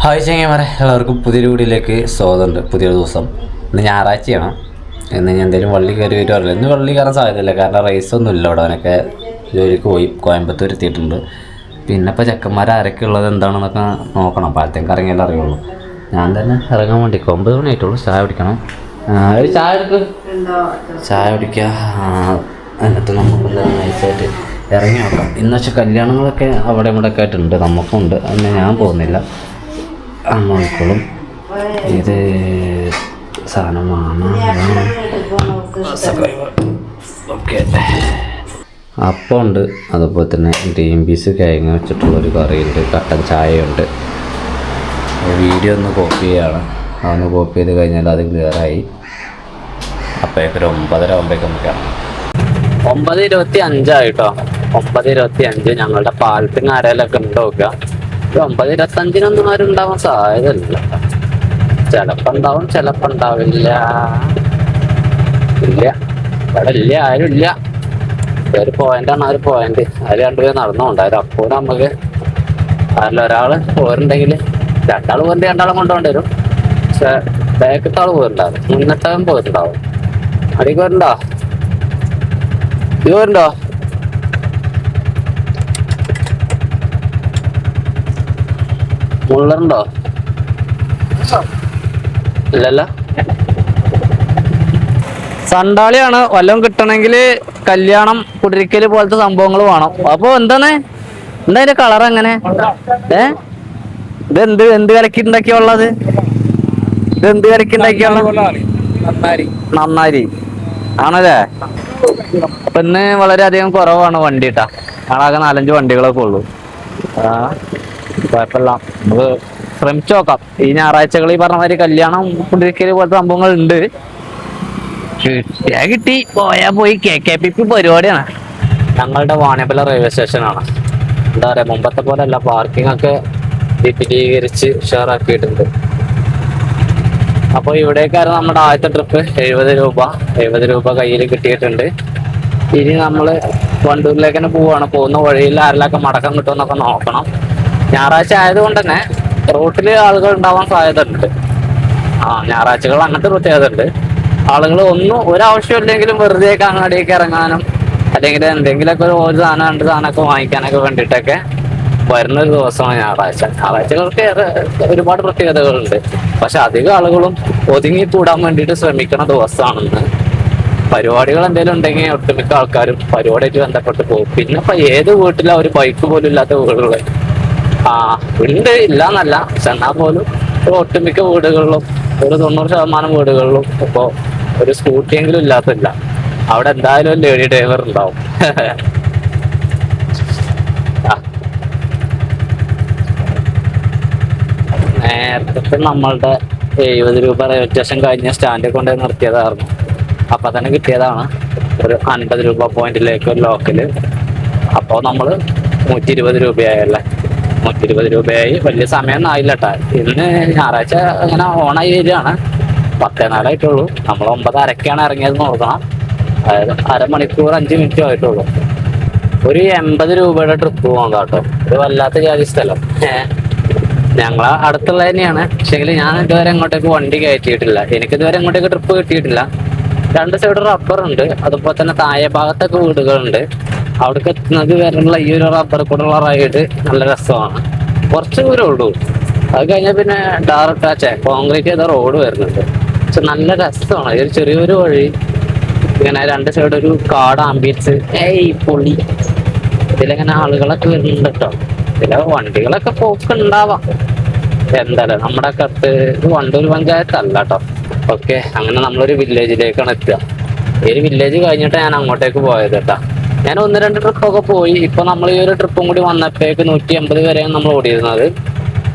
Hi ചങ്ങന്മാരെ, എല്ലാവർക്കും പുതിയൊരു വീഡിയോയിലേക്ക് സ്വാഗതമുണ്ട്. പുതിയൊരു ദിവസം ഇന്ന് ഞായറാഴ്ചയാണ്. ഇന്ന് ഞാൻ എന്തെങ്കിലും വള്ളി കയറി വരുവാറില്ല. ഇന്ന് വള്ളി കയറാൻ സാധ്യതയില്ല, കാരണം റേസൊന്നും ഇല്ല. അവിടെ അവനൊക്കെ ജോലിക്ക് പോയി കോയമ്പത്തൂർ എത്തിയിട്ടുണ്ട്. പിന്നെ ഇപ്പോൾ ചെക്കന്മാർ ആരൊക്കെ ഉള്ളത് എന്താണെന്നൊക്കെ നോക്കണം. പാലത്തേക്ക് ഇറങ്ങിയാലേ അറിയുള്ളൂ. ഞാൻ തന്നെ ഇറങ്ങാൻ വേണ്ടി 9 മണി ആയിട്ടുള്ളൂ. ചായ കുടിക്കണം. ഒരു ചായ എടുക്ക്. ചായ കുടിക്കുക. എന്നിട്ട് നമുക്ക് നൈസായിട്ട് ഇറങ്ങി നോക്കാം. ഇന്ന് വെച്ചാൽ കല്യാണങ്ങളൊക്കെ അവിടെ ഇവിടെ ഒക്കെ ആയിട്ടുണ്ട്, നമുക്കുണ്ട്. അതിന് ഞാൻ പോകുന്നില്ല, നോക്കിക്കോളും. ഇത് സാധനമാണ്. ഓക്കെ, അപ്പം ഉണ്ട്. അതുപോലെ തന്നെ ഗ്രീൻ പീസ് കിഴങ്ങ് വെച്ചിട്ടുള്ളൊരു കറിയുണ്ട്, കട്ടൻ ചായയുണ്ട്. വീഡിയോ ഒന്ന് കോപ്പി ചെയ്യുകയാണ്. അതൊന്ന് കോപ്പി ചെയ്ത് കഴിഞ്ഞാൽ അത് ക്ലിയറായി. അപ്പോഴേക്കൊരു 9:30 ആകുമ്പോഴേക്കും നമുക്ക് 9:25 ആയിട്ടോ. 9:25. ഞങ്ങളുടെ പാലത്തിന് ആരേലൊക്കെ ഉണ്ട് നോക്കുക. 9:25 ആരും ഉണ്ടാവാൻ സാധ്യതയില്ല. ചിലപ്പോൾ ഉണ്ടാവും, ചിലപ്പോൾ ഉണ്ടാവില്ല. ഇല്ല, ഇവിടെ ഇല്ല, ആരും ഇല്ല. ഒരു പോയിന്റാണ്, ആ ഒരു പോയിന്റ്. അതിൽ രണ്ടുപേർ നടന്നുകൊണ്ടായിരുന്നു. അപ്പോൾ നമുക്ക് അതിൽ ഒരാൾ പോരുണ്ടെങ്കിൽ രണ്ടാൾ പോയിട്ട് രണ്ടാളും കൊണ്ടുപോകേണ്ടി വരും. പക്ഷെ ബാക്കത്തെ ആൾ പോയിട്ടുണ്ടാവും, മുന്നത്തവൻ പോയിട്ടുണ്ടാവും. അടിക്ക് വരുന്നുണ്ടോ? ഇത് വരുന്നുണ്ടോ? മുള്ളറുണ്ടോ? ഇല്ലല്ലോ. സണ്ടാളിയാണ്. വല്ലതും കിട്ടണമെങ്കിൽ കല്യാണം, കുടിരിക്കല് പോലത്തെ സംഭവങ്ങൾ വേണം. അപ്പൊ എന്താ അതിന്റെ കളർ എങ്ങനെ? ഇതെന്ത് എന്ത് കലക്കി ഉണ്ടാക്കിയുള്ളത്? ഇതെന്ത് കലക്കി ഉണ്ടാക്കിയുള്ള? നന്നാരി ആണല്ലേ. അപ്പൊ ഇന്ന് വളരെയധികം കുറവാണ് വണ്ടി കേട്ടാ. ഞങ്ങളാകെ 4-5 വണ്ടികളൊക്കെ ഉള്ളൂ. കുഴപ്പമില്ല, നമുക്ക് ശ്രമിച്ചു നോക്കാം. ഈ ഞായറാഴ്ചകൾ ഈ പറഞ്ഞ മാതിരി കല്യാണം, കുടിരിക്കല് പോലത്തെ സംഭവങ്ങൾ ഉണ്ട്. കിട്ടിയാ കിട്ടി, പോയാ പോയി. KKPP പരിപാടിയാണ്. ഞങ്ങളുടെ വാണിയമ്പലം റെയിൽവേ സ്റ്റേഷനാണ്. എന്താ പറയാ, മുമ്പത്തെ പോലെ അല്ല, പാർക്കിംഗ് ഒക്കെ വിപുലീകരിച്ച് ഉഷാറാക്കിയിട്ടുണ്ട്. അപ്പോൾ ഇവിടേക്കായിരുന്നു നമ്മുടെ ആദ്യത്തെ ട്രിപ്പ്. 70 രൂപ കയ്യിൽ കിട്ടിയിട്ടുണ്ട്. ഇനി നമ്മൾ വണ്ടൂരിലേക്ക് തന്നെ പോവാണ്. പോകുന്ന വഴിയിൽ ആരിലൊക്കെ മടക്കം കിട്ടുമെന്നൊക്കെ നോക്കണം. ഞായറാഴ്ച ആയതുകൊണ്ട് തന്നെ റോട്ടിൽ ആളുകൾ ഉണ്ടാവാൻ സാധ്യത ഉണ്ട്. ഞായറാഴ്ചകൾ അങ്ങനത്തെ പ്രത്യേകത ഉണ്ട്. ആളുകൾ ഒരാവശ്യമില്ലെങ്കിലും വെറുതെ അങ്ങാടിയൊക്കെ ഇറങ്ങാനും അല്ലെങ്കിൽ എന്തെങ്കിലുമൊക്കെ ഒരു സാധനം 2 സാധനമൊക്കെ വാങ്ങിക്കാനൊക്കെ വേണ്ടിയിട്ടൊക്കെ വരുന്നൊരു ദിവസമാണ് ഞായറാഴ്ച. ഞായറാഴ്ചകൾക്ക് ഒരുപാട് പ്രത്യേകതകളുണ്ട്. പക്ഷെ അധികം ആളുകളും ഒതുങ്ങിക്കൂടാൻ വേണ്ടിയിട്ട് ശ്രമിക്കുന്ന ദിവസമാണെന്ന്. പരിപാടികൾ എന്തെങ്കിലും ഉണ്ടെങ്കിൽ ഒട്ടുമിക്ക ആൾക്കാരും പരിപാടിയായിട്ട് ബന്ധപ്പെട്ട് പോകും. പിന്നെ ഇപ്പൊ ഏത് വീട്ടിലാ ഒരു ബൈക്ക് പോലും ഇല്ലാത്ത വീടുകൾ ഉണ്ട്, ഇല്ല എന്നല്ല. പക്ഷെ എന്നാൽ പോലും ഒട്ടുമിക്ക വീടുകളിലും, ഒരു 90% വീടുകളിലും ഇപ്പോൾ ഒരു സ്കൂട്ടിയെങ്കിലും ഇല്ലാത്തില്ല. അവിടെ എന്തായാലും ഒരു ലേഡി ഡ്രൈവർ ഉണ്ടാവും. നേരത്തെ നമ്മളുടെ 70 രൂപ റെയിൽവേ സ്റ്റേഷൻ കഴിഞ്ഞ സ്റ്റാൻഡിൽ കൊണ്ട് നിർത്തിയതായിരുന്നു. അപ്പൊ തന്നെ കിട്ടിയതാണ് ഒരു 50 രൂപ പോയിന്റിലേക്ക് ഒരു ലോക്കല്. അപ്പോൾ നമ്മൾ 120 രൂപയായല്ലേ. 120 രൂപയായി. വലിയ സമയമൊന്നും ആയില്ല കേട്ടാ. ഇന്ന് ഞായറാഴ്ച ഇങ്ങനെ ഓണായി വരികയാണ്. 10:04 ആയിട്ടുള്ളൂ. നമ്മൾ 9:30 ഇറങ്ങിയത് നോക്കണം. അതായത് അരമണിക്കൂർ 5 മിനിറ്റും ആയിട്ടുള്ളൂ. ഒരു 80 രൂപയുടെ ട്രിപ്പ് പോകാം കേട്ടോ. ഇത് വല്ലാത്ത ജാതി സ്ഥലം. ഞങ്ങളെ അടുത്തുള്ള തന്നെയാണ്. പക്ഷെങ്കിൽ ഞാൻ ഇതുവരെ അങ്ങോട്ടേക്ക് വണ്ടി കയറ്റിയിട്ടില്ല. എനിക്കിതുവരെ അങ്ങോട്ടേക്ക് ട്രിപ്പ് കിട്ടിയിട്ടില്ല. 2 സൈഡ് റബ്ബറുണ്ട്. അതുപോലെ തന്നെ താഴെ ഭാഗത്തൊക്കെ വീടുകളുണ്ട്. അവിടേക്ക് എത്തുന്നത് വരെയുള്ള ഈ ഒരു റബ്ബർ കൂടെയുള്ള റൈഡ് നല്ല രസമാണ്. കുറച്ച് ദൂരം ഉള്ളൂ. അത് കഴിഞ്ഞാൽ പിന്നെ ഡയറക്റ്റ് കോൺക്രീറ്റ് ചെയ്ത റോഡ് വരുന്നുണ്ട്. പക്ഷെ നല്ല രസമാണ്. ഒരു ചെറിയൊരു വഴി, ഇങ്ങനെ 2 സൈഡ് ഒരു കാട് ആംബിയൻസ്. പൊളി. ഇതിലെങ്ങനെ ആളുകളൊക്കെ വരുന്നുണ്ട് കേട്ടോ. ഇതിലെ വണ്ടികളൊക്കെ പോക്കുണ്ടാവാം. എന്തായാലും നമ്മുടെ അടുത്ത് വണ്ടൂർ പഞ്ചായത്ത് അല്ല കേട്ടോ. ഓക്കെ, അങ്ങനെ നമ്മളൊരു വില്ലേജിലേക്കാണ് എത്തുക. ഈ ഒരു വില്ലേജ് കഴിഞ്ഞിട്ട് ഞാൻ അങ്ങോട്ടേക്ക് പോയത് കേട്ടോ. ഞാൻ 1-2 ട്രിപ്പൊക്കെ പോയി. ഇപ്പൊ നമ്മൾ ഈ ഒരു ട്രിപ്പും കൂടി വന്നപ്പോഴേക്ക് 180 വരെയാണ് നമ്മൾ ഓടിയിരുന്നത്.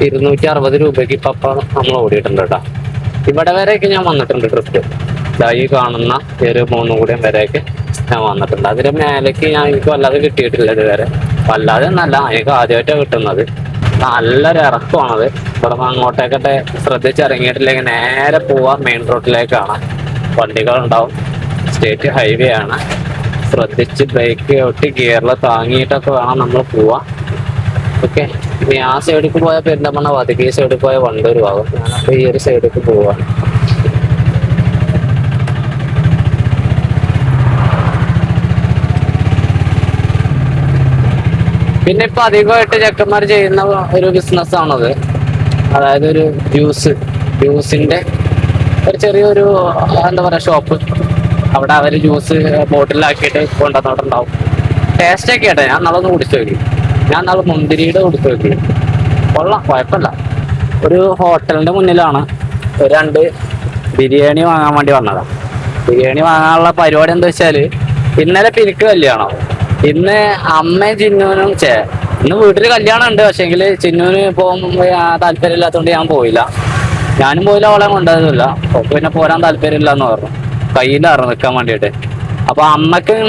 260 രൂപയ്ക്ക് ഇപ്പൊ നമ്മൾ ഓടിയിട്ടുണ്ട് കേട്ടോ. ഇവിടെ വരെയൊക്കെ ഞാൻ വന്നിട്ടുണ്ട് ട്രിപ്പ്. ഈ കാണുന്ന ഒരു 3 കൂടിയും വരെയൊക്കെ ഞാൻ വന്നിട്ടുണ്ട്. അതിന് മേലേക്ക് എനിക്ക് വല്ലാതെ കിട്ടിയിട്ടില്ല ഇതുവരെ. വല്ലാതെ എന്നല്ല, എനിക്ക് ആദ്യമായിട്ടാണ് കിട്ടുന്നത്. നല്ലൊരു ഇറക്കമാണത്. ഇവിടെ അങ്ങോട്ടേക്കൊക്കെ ശ്രദ്ധിച്ചിറങ്ങിയിട്ടില്ലെങ്കിൽ നേരെ പോവാ മെയിൻ റോഡിലേക്കാണ്. വണ്ടികളുണ്ടാവും. സ്റ്റേറ്റ് ഹൈവേ ആണ്. ശ്രദ്ധിച്ച് ബ്രേക്ക് ഒട്ടി ഗിയറിൽ താങ്ങിയിട്ടൊക്കെ വേണം നമ്മൾ പോവാൻ. ഓക്കെ. ഇനി ആ സൈഡിലേക്ക് പോയാൽ പെരിന്തൽമണ്ണ ഭാഗത്തേക്ക്, ഈ സൈഡിൽ പോയാൽ വണ്ടൂർ ഭാഗം. ഞാനപ്പോൾ ഈ ഒരു സൈഡിലേക്ക് പോവാണ്. പിന്നെ ഇപ്പൊ അധികമായിട്ട് ചെക്കന്മാർ ചെയ്യുന്ന ഒരു ബിസിനസ് ആണത്. അതായത് ഒരു ജ്യൂസിന്റെ ഒരു ചെറിയൊരു എന്താ പറയാ ഷോപ്പ്. അവിടെ അവര് ജ്യൂസ് ബോട്ടിലാക്കിയിട്ട് കൊണ്ടുവന്നിട്ടുണ്ടാവും. ടേസ്റ്റ് ഒക്കെ ആട്ടെ. ഞാൻ നാളൊന്ന് കുടിച്ചു നോക്കി. ഞാൻ നാളെ മുന്തിരിയുടെ കുടിച്ചു നോക്കി. കൊള്ളാം, കുഴപ്പമില്ല. ഒരു ഹോട്ടലിന്റെ മുന്നിലാണ്. ഒരു 2 ബിരിയാണി വാങ്ങാൻ വേണ്ടി വന്നതാണ്. ബിരിയാണി വാങ്ങാനുള്ള പരിപാടി എന്താ വെച്ചാല്, ഇന്നലെ പിരിക്ക് കല്യാണം. ഇന്ന് അമ്മയും ചിന്നൂനും ഇന്ന് വീട്ടില് കല്യാണം ഉണ്ട്. പക്ഷെങ്കിൽ ചിന്നൂന് പോകാൻ താല്പര്യം ഇല്ലാത്തതുകൊണ്ട് ഞാൻ പോയില്ല. ഞാനും പോയില്ല, അവളെ കൊണ്ടുവന്നില്ല. അവൾക്ക് പിന്നെ പോരാൻ താല്പര്യമില്ല എന്ന് പറഞ്ഞു. കയ്യിലായിരുന്നു നിൽക്കാൻ വേണ്ടിയിട്ട്. അപ്പൊ അമ്മക്കും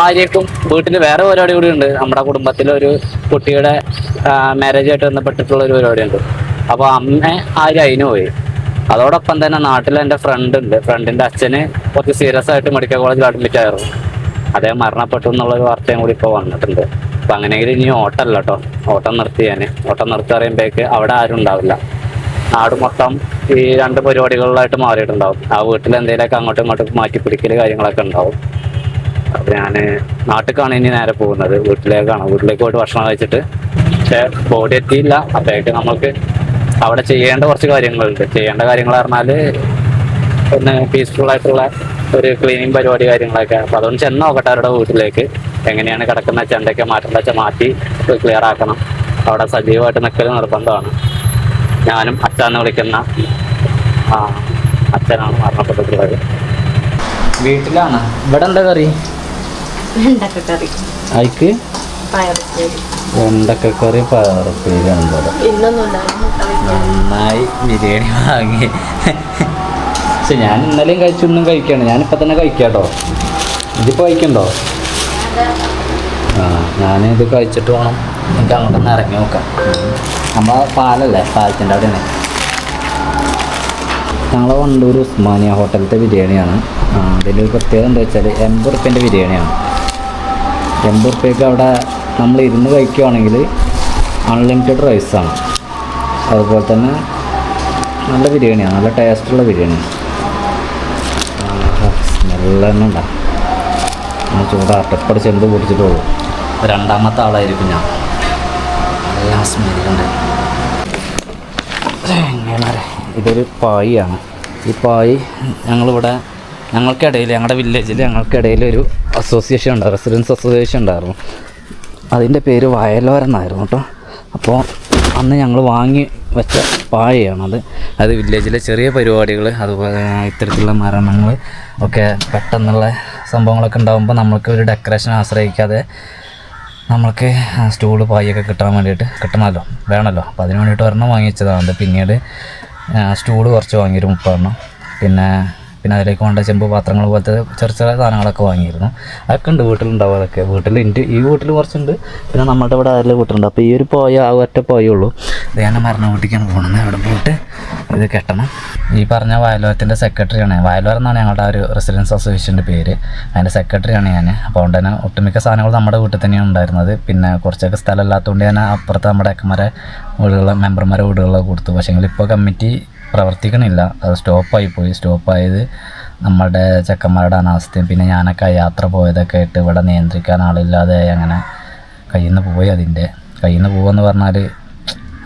ആര്യക്കും വീട്ടിൽ വേറെ പരിപാടി കൂടി ഉണ്ട്. നമ്മുടെ കുടുംബത്തിലൊരു കുട്ടിയുടെ മാരേജ് ആയിട്ട് ബന്ധപ്പെട്ടിട്ടുള്ള ഒരു പരിപാടി ഉണ്ട്. അപ്പൊ അമ്മ ആര്യ അതിന് പോയി. അതോടൊപ്പം തന്നെ നാട്ടിൽ എൻ്റെ ഫ്രണ്ട് ഉണ്ട്. ഫ്രണ്ടിന്റെ അച്ഛന് കുറച്ച് സീരിയസ് ആയിട്ട് മെഡിക്കൽ കോളേജിൽ അഡ്മിറ്റ് ആയിരുന്നു. അദ്ദേഹം മരണപ്പെട്ടു എന്നുള്ളൊരു വാർത്തയും കൂടി ഇപ്പോൾ വന്നിട്ടുണ്ട്. അപ്പൊ അങ്ങനെയെങ്കിൽ ഇനി ഓട്ടമല്ല കേട്ടോ, ഓട്ടം നിർത്തി. ഓട്ടം നിർത്തി പറയുമ്പോഴേക്ക് അവിടെ ആരും ഉണ്ടാവില്ല. നാട് മൊത്തം ഈ 2 പരിപാടികളിലായിട്ട് മാറിയിട്ടുണ്ടാവും. ആ വീട്ടിൽ എന്തെങ്കിലുമൊക്കെ അങ്ങോട്ടും ഇങ്ങോട്ടും മാറ്റി പിടിക്കൽ കാര്യങ്ങളൊക്കെ ഉണ്ടാവും. അപ്പൊ ഞാൻ നാട്ടിലേക്കാണ് ഇനി നേരെ പോകുന്നത്. വീട്ടിലേക്ക് പോയിട്ട് ഭക്ഷണം കഴിച്ചിട്ട്. പക്ഷെ ബോഡി എത്തിയില്ല. അപ്പോഴേക്ക് നമുക്ക് അവിടെ ചെയ്യേണ്ട കുറച്ച് കാര്യങ്ങളുണ്ട്. ചെയ്യേണ്ട കാര്യങ്ങൾ പറഞ്ഞാല് ഒന്ന് പീസ്ഫുൾ ആയിട്ടുള്ള ഒരു ക്ലീനിങ് പരിപാടി കാര്യങ്ങളൊക്കെ. അപ്പൊ അതുകൊണ്ട് ചെന്ന് നോക്കട്ടെ അവരുടെ വീട്ടിലേക്ക്. എങ്ങനെയാണ് കിടക്കുന്ന ചെണ്ടയൊക്കെ മാറ്റേണ്ട വെച്ചാൽ മാറ്റി ക്ലിയർ ആക്കണം. അവിടെ സജീവമായിട്ട് നിൽക്കൽ നിർബന്ധമാണ്. ഞാനും അച്ഛന്ന് വിളിക്കുന്ന അച്ഛനാണ് മരണപ്പെട്ടിട്ടുള്ളത്. വീട്ടിലാണ്. ഇവിടെ എന്താ കറി? അയക്ക് വെണ്ടക്കക്കറി പയറുപ്പേരി നന്നായി ബിരിയാണി വാങ്ങി. പക്ഷെ ഞാൻ ഇന്നലെയും കഴിച്ചൊന്നും കഴിക്കാണ്. ഞാനിപ്പോൾ തന്നെ കഴിക്കാട്ടോ. ഇതിപ്പോൾ കഴിക്കണ്ടോ? ഞാനിത് കഴിച്ചിട്ട് വേണം എനിക്ക് അങ്ങോട്ടൊന്ന് ഇറങ്ങി നോക്കാം. നമ്മളെ പാലല്ലേ, പാലത്തിൻ്റെ അവിടെയാണ്. ഞങ്ങളെ വണ്ടൂർ ഉസ്മാനിയ ഹോട്ടലിലത്തെ ബിരിയാണിയാണ്. അതിലൊരു പ്രത്യേകത എന്താ വെച്ചാൽ 80 റുപ്യേൻ്റെ ബിരിയാണിയാണ്. 80 റുപ്യക്ക് അവിടെ നമ്മൾ ഇരുന്ന് കഴിക്കുകയാണെങ്കിൽ അൺലിമിറ്റഡ് റൈസാണ്. അതുപോലെ തന്നെ നല്ല ബിരിയാണിയാണ്, നല്ല ടേസ്റ്റുള്ള ബിരിയാണിയാണ്. സ്മെല്ല് തന്നെ ഉണ്ടാകും. ഞാൻ ചൂടാട്ടപ്പടി ചെമ്പ് പൊടിച്ചിട്ട് പോകും. 2ാമത്തെ ആളായിരിക്കും ഞാൻ. നല്ല സ്മെല്ലുണ്ട്. എങ്ങനെ ഇതൊരു പായിയാണ്. ഈ പായി ഞങ്ങൾക്കിടയിൽ, ഞങ്ങളുടെ വില്ലേജിൽ ഞങ്ങൾക്കിടയിൽ ഒരു അസോസിയേഷൻ ഉണ്ടായിരുന്നു, റെസിഡൻസ് അസോസിയേഷൻ ഉണ്ടായിരുന്നു. അതിൻ്റെ പേര് വയലോരം എന്നായിരുന്നു കേട്ടോ. അപ്പോൾ അന്ന് ഞങ്ങൾ വാങ്ങി വെച്ച പായയാണത്. അത് വില്ലേജിലെ ചെറിയ പരിപാടികൾ, അതുപോലെ ഇത്തരത്തിലുള്ള മരണങ്ങൾ ഒക്കെ പെട്ടെന്നുള്ള സംഭവങ്ങളൊക്കെ ഉണ്ടാകുമ്പോൾ നമ്മൾക്ക് ഒരു ഡെക്കറേഷൻ ആശ്രയിക്കാതെ നമ്മൾക്ക് സ്റ്റൂള് പായൊക്കെ കിട്ടാൻ വേണ്ടിയിട്ട് വേണമല്ലോ. അപ്പോൾ അതിന് വേണ്ടിയിട്ട് ഒരെണ്ണം വാങ്ങിച്ചതാണ്. പിന്നീട് സ്റ്റൂള് കുറച്ച് വാങ്ങിയൊരു 30 എണ്ണം. പിന്നെ അതിലേക്ക് വേണ്ട ചെമ്പ് പാത്രങ്ങൾ പോലത്തെ ചെറിയ സാധനങ്ങളൊക്കെ വാങ്ങിയിരുന്നു. അതൊക്കെ ഉണ്ട് വീട്ടിലുണ്ടാവും. അതൊക്കെ ഈ വീട്ടിൽ കുറച്ചുണ്ട്. പിന്നെ നമ്മുടെ ഇവിടെ അതിൽ വീട്ടിലുണ്ട്. അപ്പോൾ ഈ ഒരു ഒറ്റ പോയുള്ളൂ. ഇത് ഞാൻ മരണ വീട്ടിലേക്കാണ് പോകുന്നത്. അവിടെ പോയിട്ട് ഇത് കെട്ടണം. ഈ പറഞ്ഞ വയലോരത്തിൻ്റെ സെക്രട്ടറിയാണ്. വയലോരം എന്നാണ് ഞങ്ങളുടെ ഒരു റെസിഡൻസ് അസോസിയേഷൻ്റെ പേര്. അതിൻ്റെ സെക്രട്ടറിയാണ് ഞാൻ. അപ്പോൾ അതുകൊണ്ട് തന്നെ ഒട്ടുമിക്ക സാധനങ്ങൾ നമ്മുടെ വീട്ടിൽ തന്നെയാണ് ഉണ്ടായിരുന്നത്. പിന്നെ കുറച്ചൊക്കെ സ്ഥലമില്ലാത്തതുകൊണ്ട് ഞാൻ അപ്പുറത്ത് നമ്മുടെ മെമ്പർമാരെ വീടുകളിലൊക്കെ കൊടുത്തു. പക്ഷേങ്കിൽ ഇപ്പോൾ കമ്മിറ്റി പ്രവർത്തിക്കണില്ല. അത് സ്റ്റോപ്പായത് നമ്മുടെ ചെക്കന്മാരുടെ അനാസ്ഥയും പിന്നെ ഞാനൊക്കെ യാത്ര പോയതൊക്കെ ആയിട്ട് ഇവിടെ നിയന്ത്രിക്കാൻ ആളില്ലാതെ അങ്ങനെ കയ്യിൽ നിന്ന് പോകുമെന്ന് പറഞ്ഞാൽ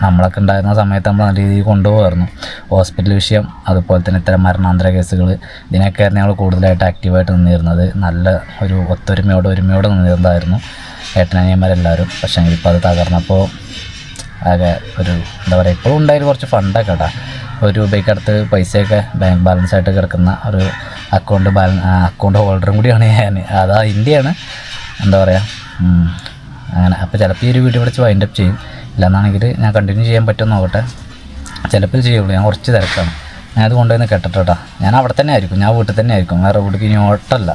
നമ്മളൊക്കെ ഉണ്ടായിരുന്ന സമയത്ത് നമ്മൾ നല്ല രീതിയിൽ കൊണ്ടുപോകായിരുന്നു. ഹോസ്പിറ്റൽ വിഷയം, അതുപോലെ തന്നെ ഇത്തരം മരണാന്തര കേസുകൾ, ഇതിനൊക്കെയായിരുന്നു ഞങ്ങൾ കൂടുതലായിട്ട് ആക്റ്റീവായിട്ട് നിന്നിരുന്നത്. നല്ല ഒരു ഒരുമയോടെ നിന്നിരുന്നതായിരുന്നു ഏട്ടനനിയന്മാരെല്ലാവരും. പക്ഷേ ഇപ്പോൾ അത് തകർന്നപ്പോൾ ആകെ ഒരു എന്താ പറയുക, ഇപ്പോഴും ഉണ്ടായാലും കുറച്ച് ഫണ്ടൊക്കെ കേട്ടോ. 1 രൂപയ്ക്ക് അടുത്ത് പൈസയൊക്കെ ബാങ്ക് ബാലൻസ് ആയിട്ട് കിടക്കുന്ന ഒരു അക്കൗണ്ട് ഹോൾഡറും കൂടിയാണ് ഞാൻ. അതാ ഇന്ത്യയാണ്, എന്താ പറയുക അങ്ങനെ. അപ്പോൾ ചിലപ്പോൾ ഈ ഒരു വീഡിയോ വിളിച്ച് വൈൻഡപ്പ് ചെയ്യും. ഇല്ലെന്നാണെങ്കിൽ ഞാൻ കണ്ടിന്യൂ ചെയ്യാൻ പറ്റുമെന്ന് നോക്കട്ടെ. ചിലപ്പോൾ ചെയ്യുള്ളൂ. ഞാൻ കുറച്ച് തിരക്കാണ്. ഞാൻ അത് കൊണ്ടുവന്ന് കേട്ടോ. ഞാൻ അവിടെ തന്നെ ആയിരിക്കും, ഞാൻ വീട്ടിൽ തന്നെ ആയിരിക്കും. വേറെ വീട്ടിൽ ഇനി ഓട്ടമല്ല.